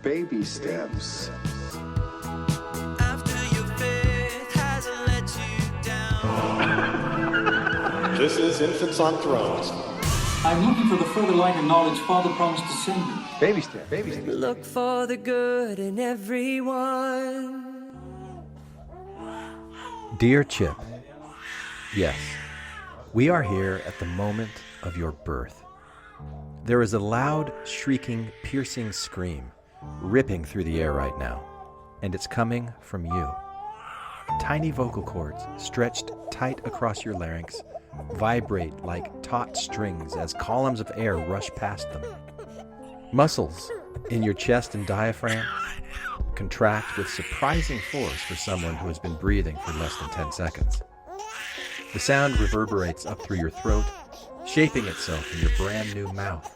Baby steps. After your faith hasn't let you down. This is Infants on Thrones. I'm looking for the further light and knowledge Father promised to send me. Baby steps. Baby steps. Look for the good in everyone. Dear Chip, yes, we are here at the moment of your birth. There is a loud, shrieking, piercing scream ripping through the air right now, and it's coming from you. Tiny vocal cords stretched tight across your larynx vibrate like taut strings as columns of air rush past them. Muscles in your chest and diaphragm contract with surprising force for someone who has been breathing for less than 10 seconds. The sound reverberates up through your throat, shaping itself in your brand new mouth,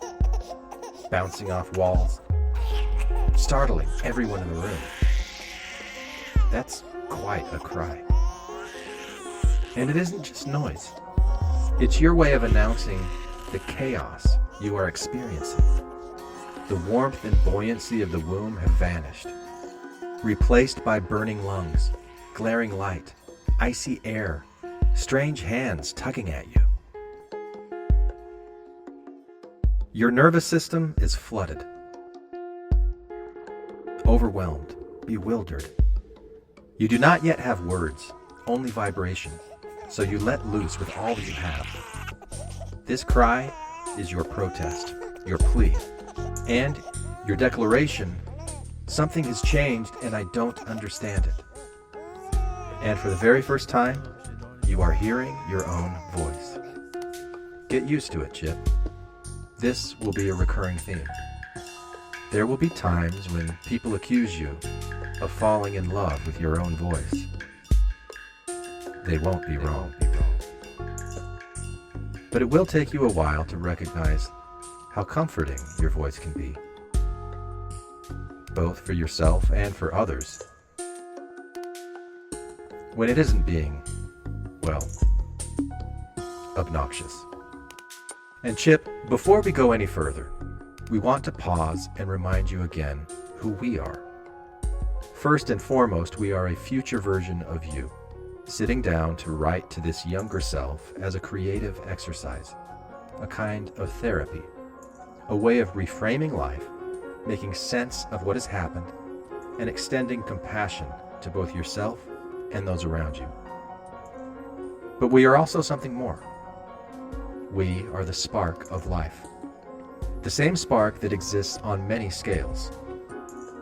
bouncing off walls, startling everyone in the room. That's quite a cry. And it isn't just noise. It's your way of announcing the chaos you are experiencing. The warmth and buoyancy of the womb have vanished, replaced by burning lungs, glaring light, icy air, strange hands tugging at you. Your nervous system is flooded, overwhelmed, bewildered. You do not yet have words, only vibration, so you let loose with all you have. This cry is your protest, your plea, and your declaration. Something has changed and I don't understand it. And for the very first time, you are hearing your own voice. Get used to it, Chip. This will be a recurring theme. There will be times when people accuse you of falling in love with your own voice. They won't be wrong. But it will take you a while to recognize how comforting your voice can be, both for yourself and for others, when it isn't being, well, obnoxious. And Chip, before we go any further, we want to pause and remind you again who we are. First and foremost, we are a future version of you, sitting down to write to this younger self as a creative exercise, a kind of therapy, a way of reframing life, making sense of what has happened, and extending compassion to both yourself and those around you. But we are also something more. We are the spark of life. The same spark that exists on many scales.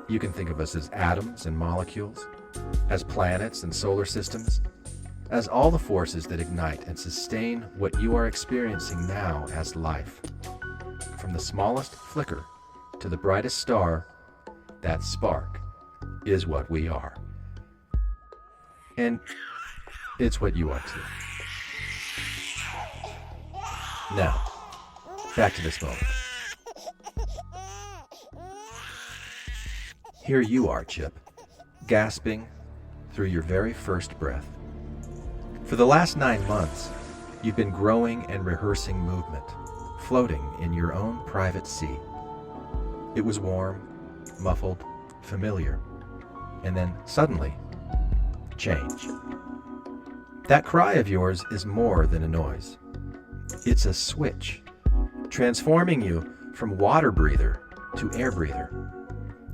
You can think of us as atoms and molecules, as planets and solar systems, as all the forces that ignite and sustain what you are experiencing now as life. From the smallest flicker to the brightest star, that spark is what we are. And it's what you are too. Now, back to this moment. Here you are, Chip, gasping through your very first breath. For the last 9 months, you've been growing and rehearsing movement, floating in your own private sea. It was warm, muffled, familiar, and then suddenly, change. That cry of yours is more than a noise. It's a switch, transforming you from water breather to air breather.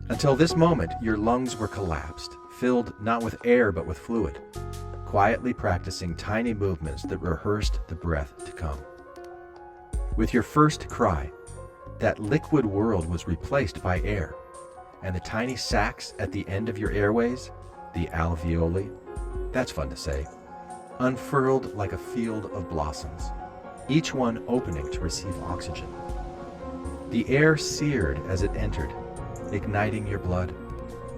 Until this moment, your lungs were collapsed, filled not with air but with fluid, quietly practicing tiny movements that rehearsed the breath to come. With your first cry, that liquid world was replaced by air, and the tiny sacs at the end of your airways, the alveoli, that's fun to say, unfurled like a field of blossoms, each one opening to receive oxygen. The air seared as it entered, igniting your blood,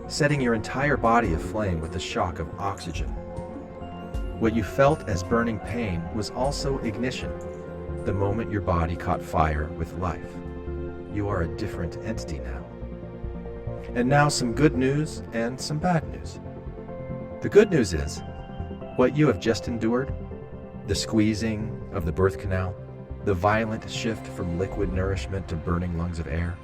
setting your entire body aflame with the shock of oxygen. What you felt as burning pain was also ignition, the moment your body caught fire with life. You are a different entity now. And now some good news and some bad news. The good news is, what you have just endured, the squeezing of the birth canal, the violent shift from liquid nourishment to burning lungs of air,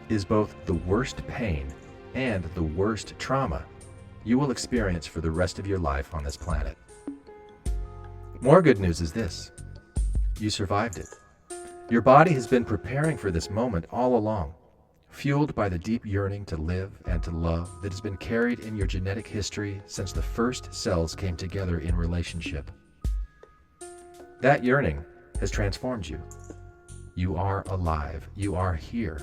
is both the worst pain and the worst trauma you will experience for the rest of your life on this planet. More good news is this: you survived it. Your body has been preparing for this moment all along, fueled by the deep yearning to live and to love that has been carried in your genetic history since the first cells came together in relationship. That yearning has transformed you. You are alive. You are here.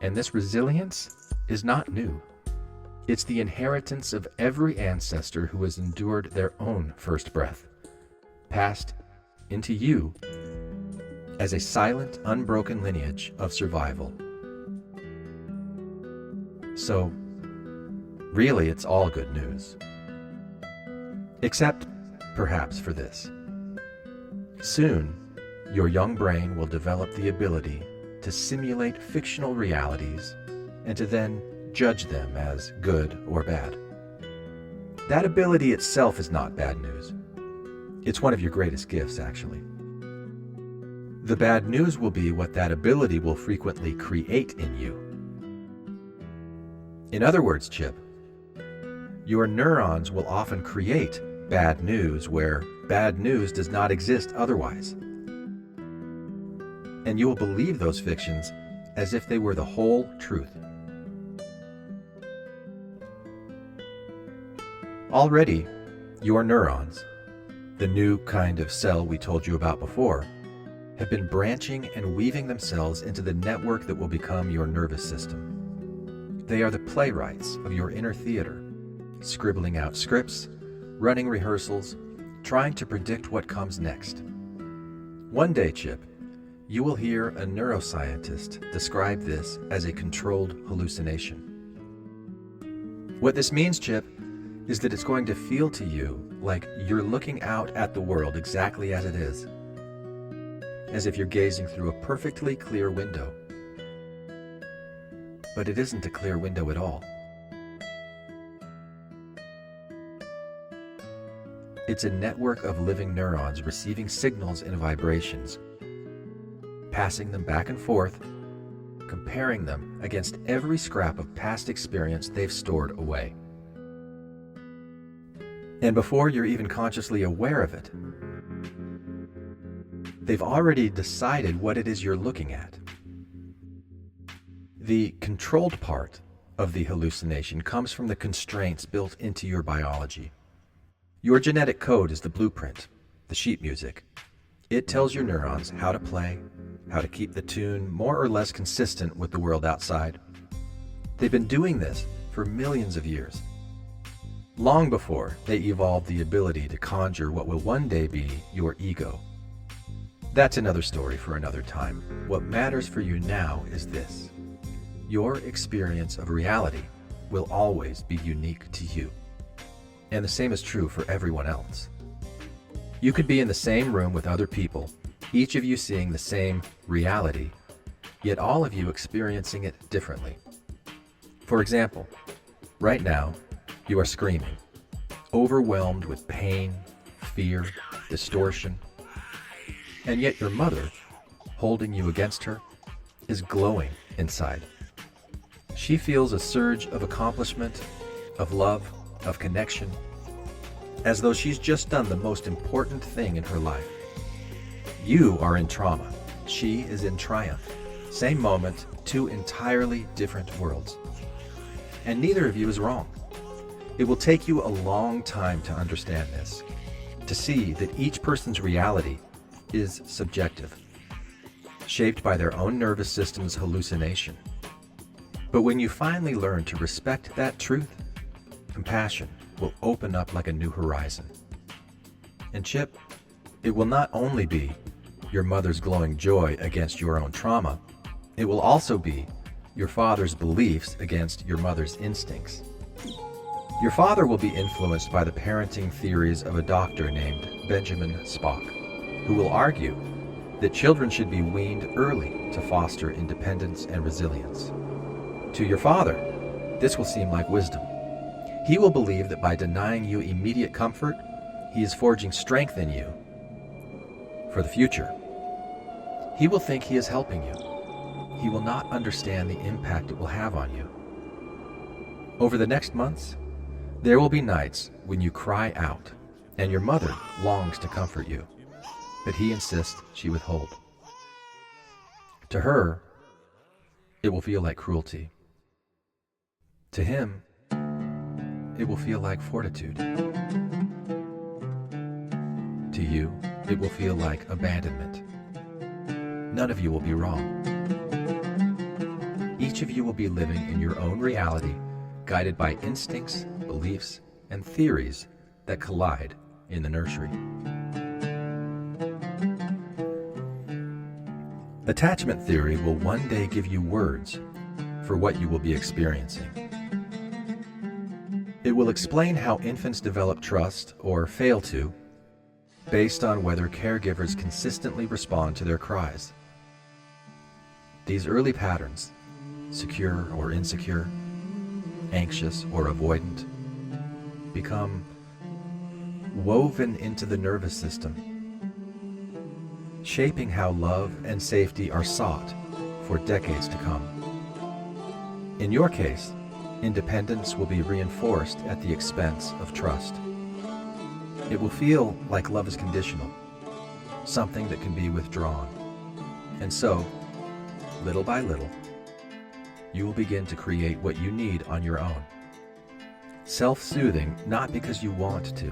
And this resilience is not new. It's the inheritance of every ancestor who has endured their own first breath, passed into you as a silent, unbroken lineage of survival. So, really, it's all good news. Except, perhaps, for this. Soon, your young brain will develop the ability to simulate fictional realities and to then judge them as good or bad. That ability itself is not bad news. It's one of your greatest gifts, actually. The bad news will be what that ability will frequently create in you. In other words, Chip, your neurons will often create bad news where bad news does not exist otherwise. And you will believe those fictions as if they were the whole truth. Already, your neurons, the new kind of cell we told you about before, have been branching and weaving themselves into the network that will become your nervous system. They are the playwrights of your inner theater, scribbling out scripts, running rehearsals, trying to predict what comes next. One day, Chip, you will hear a neuroscientist describe this as a controlled hallucination. What this means, Chip, is that it's going to feel to you like you're looking out at the world exactly as it is, as if you're gazing through a perfectly clear window. But it isn't a clear window at all. It's a network of living neurons receiving signals and vibrations, passing them back and forth, comparing them against every scrap of past experience they've stored away. And before you're even consciously aware of it, they've already decided what it is you're looking at. The controlled part of the hallucination comes from the constraints built into your biology. Your genetic code is the blueprint, the sheet music. It tells your neurons how to play, how to keep the tune more or less consistent with the world outside. They've been doing this for millions of years, long before they evolved the ability to conjure what will one day be your ego. That's another story for another time. What matters for you now is this: your experience of reality will always be unique to you. And the same is true for everyone else. You could be in the same room with other people, each of you seeing the same reality, yet all of you experiencing it differently. For example, right now, you are screaming, overwhelmed with pain, fear, distortion, and yet your mother, holding you against her, is glowing inside. She feels a surge of accomplishment, of love, of connection, as though she's just done the most important thing in her life. You are in trauma. She is in triumph. Same moment, two entirely different worlds. And neither of you is wrong. It will take you a long time to understand this, to see that each person's reality is subjective, shaped by their own nervous system's hallucination. But when you finally learn to respect that truth, compassion will open up like a new horizon. And Chip, it will not only be your mother's glowing joy against your own trauma, it will also be your father's beliefs against your mother's instincts. Your father will be influenced by the parenting theories of a doctor named Benjamin Spock, who will argue that children should be weaned early to foster independence and resilience. To your father, this will seem like wisdom. He will believe that by denying you immediate comfort, he is forging strength in you for the future. He will think he is helping you. he will not understand the impact it will have on you. Over the next months, there will be nights when you cry out, and your mother longs to comfort you, but he insists she withhold. To her, it will feel like cruelty. To him, it will feel like fortitude. To you, it will feel like abandonment. None of you will be wrong. Each of you will be living in your own reality, guided by instincts, beliefs, and theories that collide in the nursery. Attachment theory will one day give you words for what you will be experiencing. It will explain how infants develop trust or fail to, based on whether caregivers consistently respond to their cries. These early patterns, secure or insecure, anxious or avoidant, become woven into the nervous system, shaping how love and safety are sought for decades to come. In your case, independence will be reinforced at the expense of trust. It will feel like love is conditional, something that can be withdrawn. And so, little by little, you will begin to create what you need on your own. Self-soothing, not because you want to,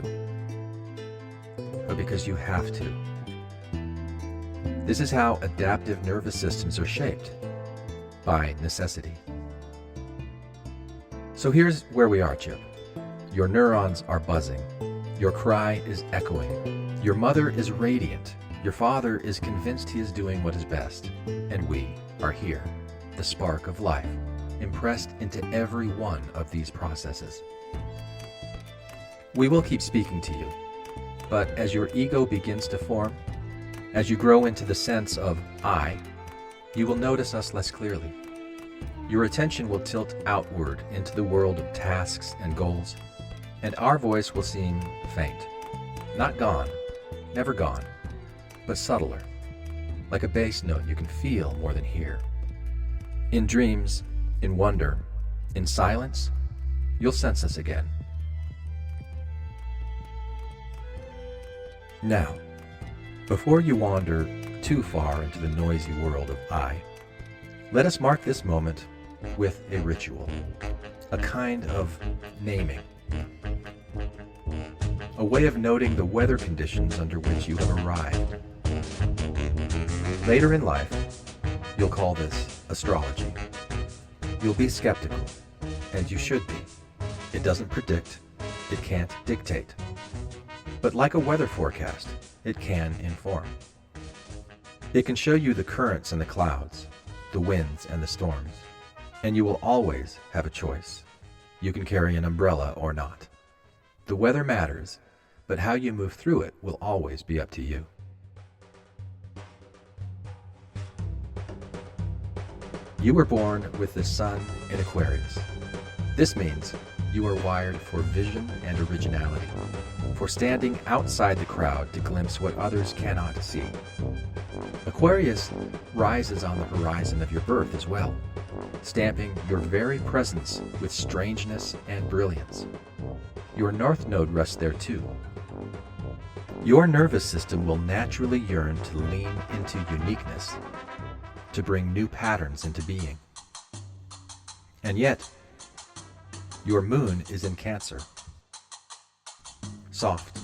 but because you have to. This is how adaptive nervous systems are shaped, by necessity. So here's where we are, Chip. Your neurons are buzzing. Your cry is echoing. Your mother is radiant. Your father is convinced he is doing what is best. And we are here, the spark of life, impressed into every one of these processes. We will keep speaking to you, but as your ego begins to form, as you grow into the sense of I, you will notice us less clearly. Your attention will tilt outward into the world of tasks and goals, and our voice will seem faint. Not gone, never gone, but subtler, like a bass note you can feel more than hear. In dreams, in wonder, in silence, you'll sense us again. Now, before you wander too far into the noisy world of I, let us mark this moment with a ritual, a kind of naming, a way of noting the weather conditions under which you have arrived. Later in life, you'll call this astrology. You'll be skeptical, and you should be. It doesn't predict, it can't dictate. But like a weather forecast, it can inform. It can show you the currents and the clouds, the winds and the storms, and you will always have a choice. You can carry an umbrella or not. The weather matters, but how you move through it will always be up to you. You were born with the sun in Aquarius. This means you are wired for vision and originality, for standing outside the crowd to glimpse what others cannot see. Aquarius rises on the horizon of your birth as well, stamping your very presence with strangeness and brilliance. Your north node rests there too. Your nervous system will naturally yearn to lean into uniqueness, to bring new patterns into being. And yet, your moon is in Cancer. Soft,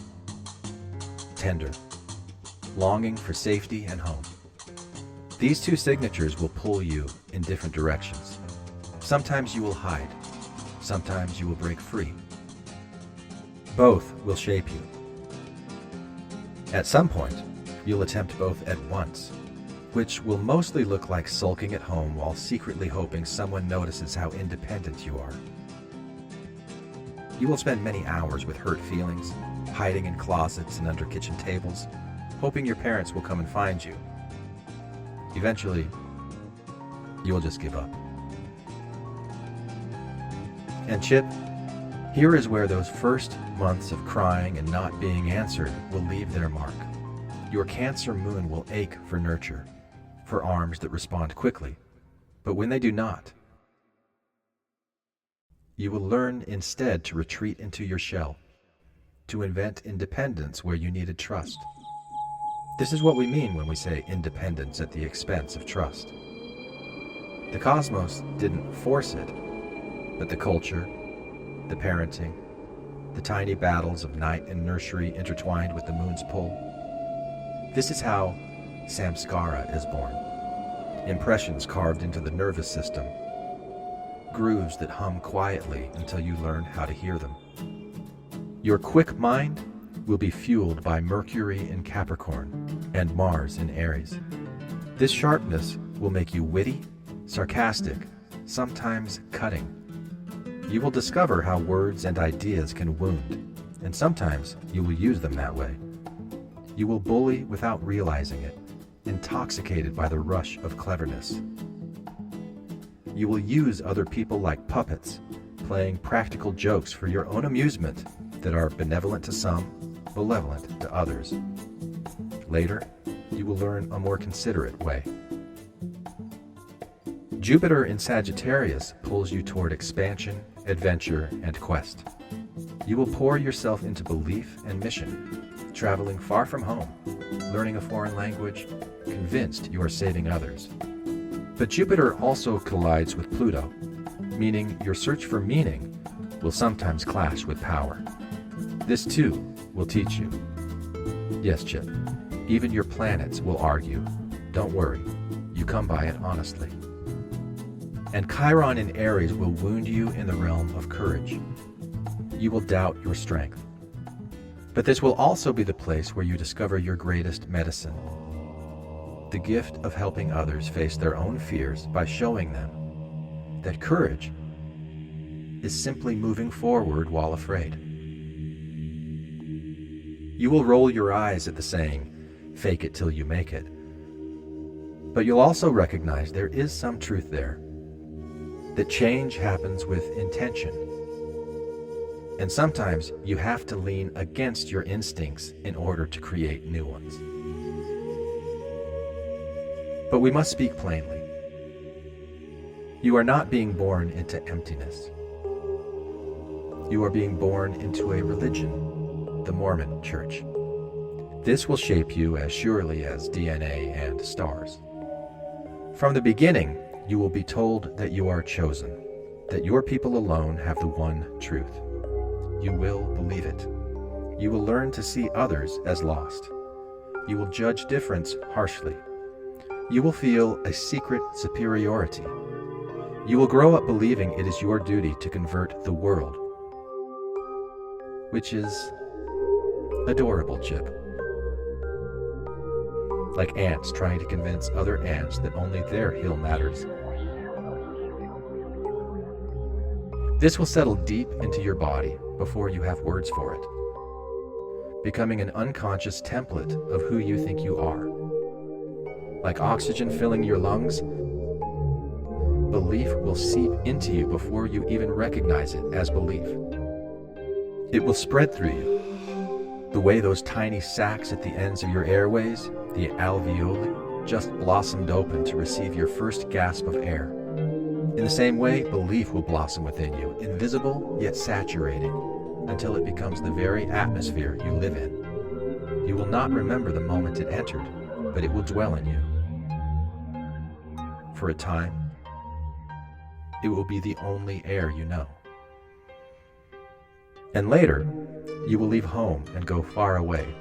tender, longing for safety and home. These two signatures will pull you in different directions. Sometimes you will hide, sometimes you will break free. Both will shape you. At some point, you'll attempt both at once, which will mostly look like sulking at home while secretly hoping someone notices how independent you are. You will spend many hours with hurt feelings, hiding in closets and under kitchen tables, hoping your parents will come and find you. Eventually, you will just give up. And Chip, here is where those first months of crying and not being answered will leave their mark. Your Cancer moon will ache for nurture, for arms that respond quickly, But when they do not, you will learn instead to retreat into your shell, to invent independence where you needed trust. This is what we mean when we say independence at the expense of trust. The cosmos didn't force it, but the culture, the parenting, the tiny battles of night and nursery intertwined with the moon's pull. This is how samskara is born. Impressions carved into the nervous system, grooves that hum quietly until you learn how to hear them. Your quick mind will be fueled by Mercury in Capricorn and Mars in Aries. This sharpness will make you witty, sarcastic, sometimes cutting. You will discover how words and ideas can wound, and sometimes you will use them that way. You will bully without realizing it, intoxicated by the rush of cleverness. You will use other people like puppets, playing practical jokes for your own amusement that are benevolent to some, malevolent to others. Later, you will learn a more considerate way. Jupiter in Sagittarius pulls you toward expansion, adventure, and quest. You will pour yourself into belief and mission, traveling far from home, learning a foreign language, convinced you are saving others. But Jupiter also collides with Pluto, meaning your search for meaning will sometimes clash with power. This too will teach you. Yes, Chip, even your planets will argue. Don't worry, you come by it honestly. And Chiron in Aries will wound you in the realm of courage. You will doubt your strength. But this will also be the place where you discover your greatest medicine. The gift of helping others face their own fears by showing them that courage is simply moving forward while afraid. You will roll your eyes at the saying, "Fake it till you make it." But you'll also recognize there is some truth there, that change happens with intention. And sometimes you have to lean against your instincts in order to create new ones. But we must speak plainly. You are not being born into emptiness. You are being born into a religion, the Mormon Church. This will shape you as surely as DNA and stars. From the beginning, you will be told that you are chosen, that your people alone have the one truth. You will believe it. You will learn to see others as lost. You will judge difference harshly. You will feel a secret superiority. You will grow up believing it is your duty to convert the world, which is adorable, Chip. Like ants trying to convince other ants that only their hill matters. This will settle deep into your body before you have words for it, becoming an unconscious template of who you think you are. Like oxygen filling your lungs, belief will seep into you before you even recognize it as belief. It will spread through you, the way those tiny sacs at the ends of your airways, the alveoli, just blossomed open to receive your first gasp of air. In the same way, belief will blossom within you, invisible yet saturating, until it becomes the very atmosphere you live in. You will not remember the moment it entered, but it will dwell in you. For a time, it will be the only air you know. And later, you will leave home and go far away.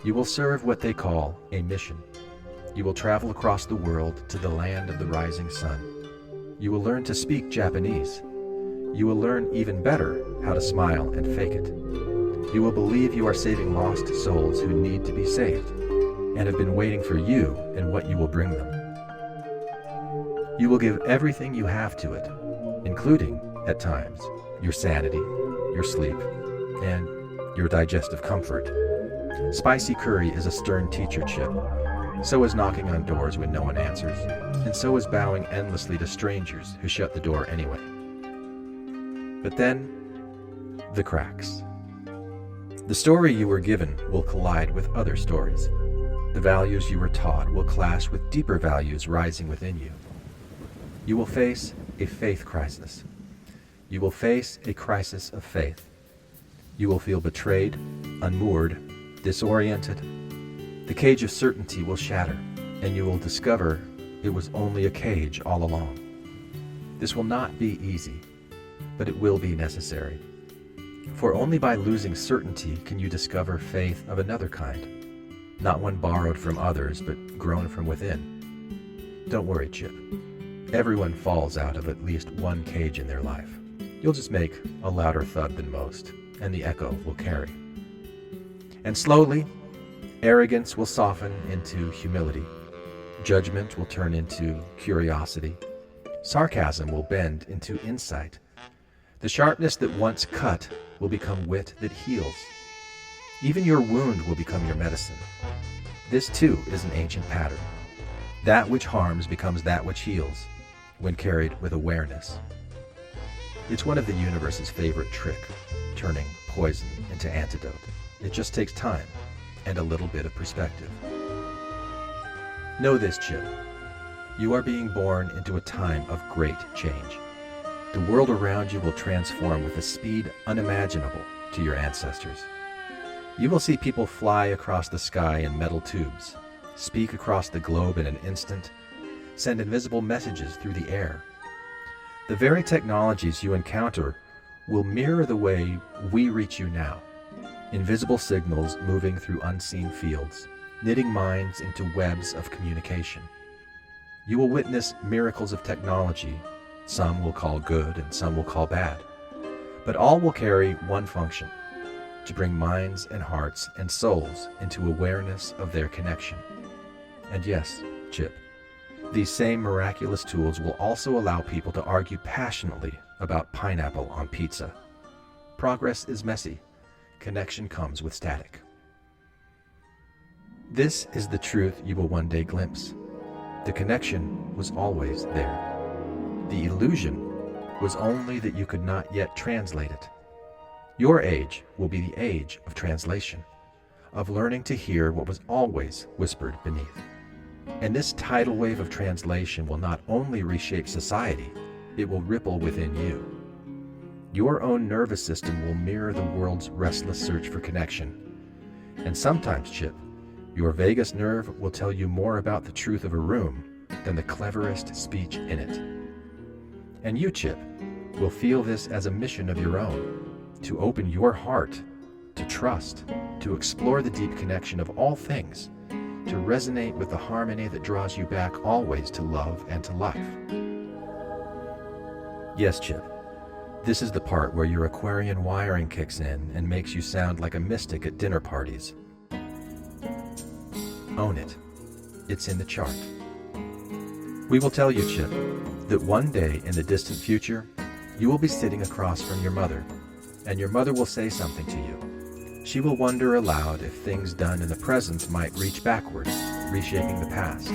You will serve what they call a mission. You will travel across the world to the land of the rising sun. You will learn to speak Japanese. You will learn even better how to smile and fake it. You will believe you are saving lost souls who need to be saved and have been waiting for you and what you will bring them. You will give everything you have to it, including, at times, your sanity, your sleep, and your digestive comfort. Spicy curry is a stern teacher, Chip. So is knocking on doors when no one answers, and so is bowing endlessly to strangers who shut the door anyway. But then, the cracks. The story you were given will collide with other stories. The values you were taught will clash with deeper values rising within you. You will face a faith crisis. You will face a crisis of faith. You will feel betrayed, unmoored, disoriented. The cage of certainty will shatter, and you will discover it was only a cage all along. This will not be easy, but it will be necessary. For only by losing certainty can you discover faith of another kind, not one borrowed from others, but grown from within. Don't worry, Chip. Everyone falls out of at least one cage in their life. You'll just make a louder thud than most, and the echo will carry. And slowly, arrogance will soften into humility. Judgment will turn into curiosity. Sarcasm will bend into insight. The sharpness that once cut will become wit that heals. Even your wound will become your medicine. This too is an ancient pattern. That which harms becomes that which heals, when carried with awareness. It's one of the universe's favorite trick, turning poison into antidote. It just takes time and a little bit of perspective. Know this, Chip. You are being born into a time of great change. The world around you will transform with a speed unimaginable to your ancestors. You will see people fly across the sky in metal tubes, speak across the globe in an instant, send invisible messages through the air. The very technologies you encounter will mirror the way we reach you now. Invisible signals moving through unseen fields, knitting minds into webs of communication. You will witness miracles of technology. Some will call good and some will call bad, but all will carry one function: to bring minds and hearts and souls into awareness of their connection. And yes, Chip, these same miraculous tools will also allow people to argue passionately about pineapple on pizza. Progress is messy. Connection comes with static. This is the truth you will one day glimpse. The connection was always there. The illusion was only that you could not yet translate it. Your age will be the age of translation, of learning to hear what was always whispered beneath. And this tidal wave of translation will not only reshape society, it will ripple within you. Your own nervous system will mirror the world's restless search for connection. And sometimes, Chip, your vagus nerve will tell you more about the truth of a room than the cleverest speech in it. And you, Chip, will feel this as a mission of your own, to open your heart, to trust, to explore the deep connection of all things, to resonate with the harmony that draws you back always to love and to life. Yes, Chip, this is the part where your Aquarian wiring kicks in and makes you sound like a mystic at dinner parties. Own it. It's in the chart. We will tell you, Chip, that one day in the distant future, you will be sitting across from your mother, and your mother will say something to you. She will wonder aloud if things done in the present might reach backward, reshaping the past.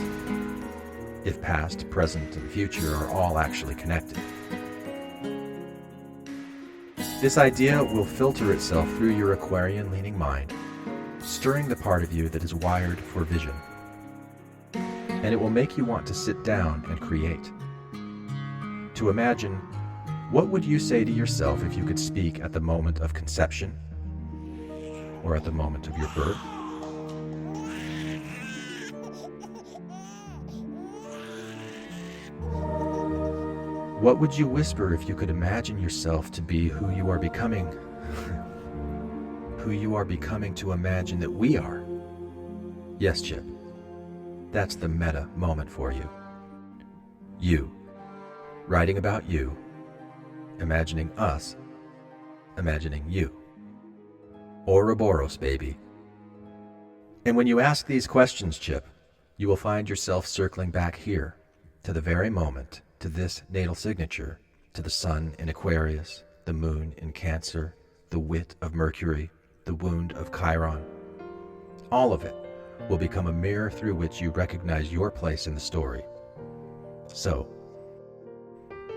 If past, present, and future are all actually connected. This idea will filter itself through your Aquarian-leaning mind, stirring the part of you that is wired for vision. And it will make you want to sit down and create. To imagine, what would you say to yourself if you could speak at the moment of conception? Or at the moment of your birth? What would you whisper if you could imagine yourself to be who you are becoming? Who you are becoming to imagine that we are? Yes, Chip. That's the meta moment for you. You. Writing about you. Imagining us. Imagining you. Ouroboros, baby. And when you ask these questions, Chip, you will find yourself circling back here, to the very moment, to this natal signature, to the sun in Aquarius, the moon in Cancer, the wit of Mercury, the wound of Chiron. All of it will become a mirror through which you recognize your place in the story. So,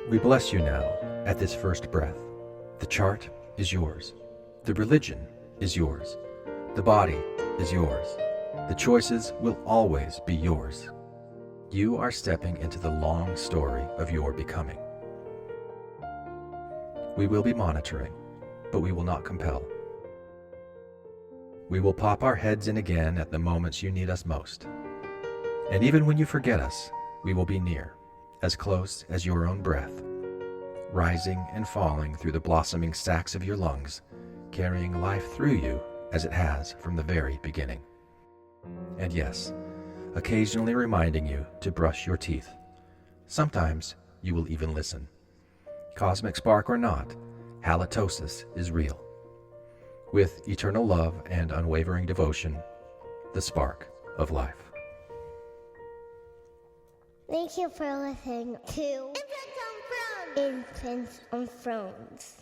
we bless you now at this first breath. The chart is yours. The religion is yours. The body is yours. The choices will always be yours. You are stepping into the long story of your becoming. We will be monitoring, but we will not compel. We will pop our heads in again at the moments you need us most. And even when you forget us, we will be near, as close as your own breath, rising and falling through the blossoming sacs of your lungs, carrying life through you as it has from the very beginning. And yes, occasionally reminding you to brush your teeth. Sometimes you will even listen. Cosmic spark or not, halitosis is real. With eternal love and unwavering devotion, the spark of life. Thank you for listening to Infants on Thrones.